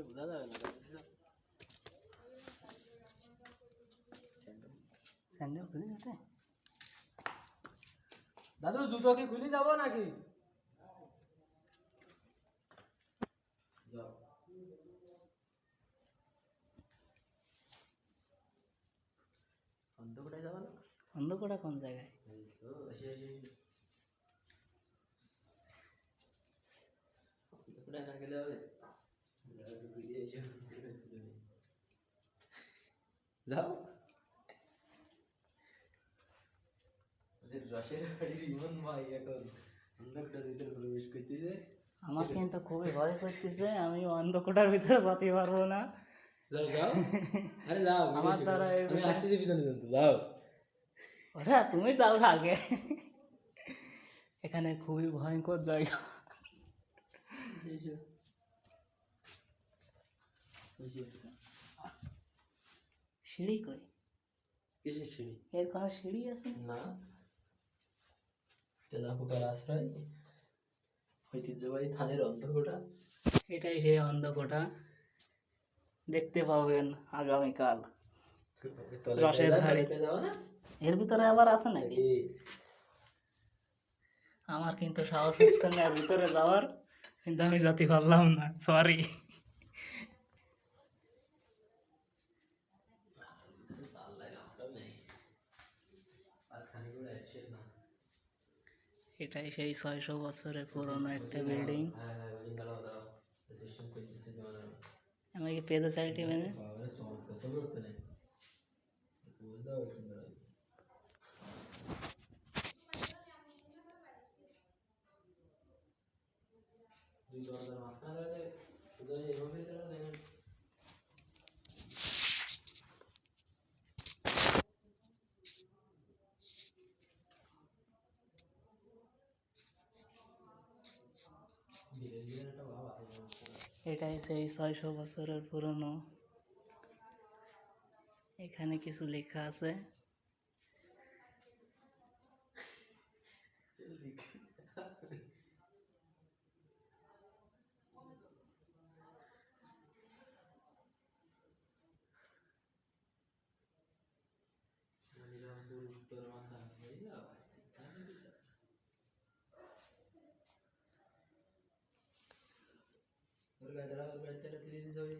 বোঝা যাবে না। স্যান্ডেল খুলে যেতে দাদু জুতো কি খুলে যাব নাকি? অন্ধকারে যাব না? অন্ধকারে কোন জায়গায়? না গেলে হবে? যাও রসের হাড়ির ইমন ভাই এখন অন্ধকারের ভিতরে প্রবেশ করতেছে। আমার কিন্তু খুবই ভয় করতেছে, আমি অন্ধকারের ভিতরে যেতে পারবো না। যাও যাও, আরে যাও, আমার দ্বারা আমি আসতেছি পিছনে, কিন্তু যাও। ওরা তুমি যাও না আগে, এখানে খুবই ভয়ঙ্কর জায়গা। সিঁড়ি কই? কিসের সিঁড়ি? এর কোনো সিঁড়ি আছে না, তেলা পোকার আশ্রয়, ঐতিহ্যবাহী থানের অন্তর্গোটা। এটাই সেই অন্ধকোটা, দেখতে পাবেন আগামীকাল। রসের হাড়ি এর ভিতরে আবার আছে নাকি? আমার কিন্তু সাহস হচ্ছে না এর ভিতরে যাওয়ার, কিন্তু আমি যেতে পারলাম না, সরি। এটাই সেই 600 বছরের পুরনো একটা বিল্ডিং। আমি কি পেতে চাইটি মানে এটাই সেই 600 বছরের পুরনো। এখানে কিছু লেখা আছে। ওর গায়ে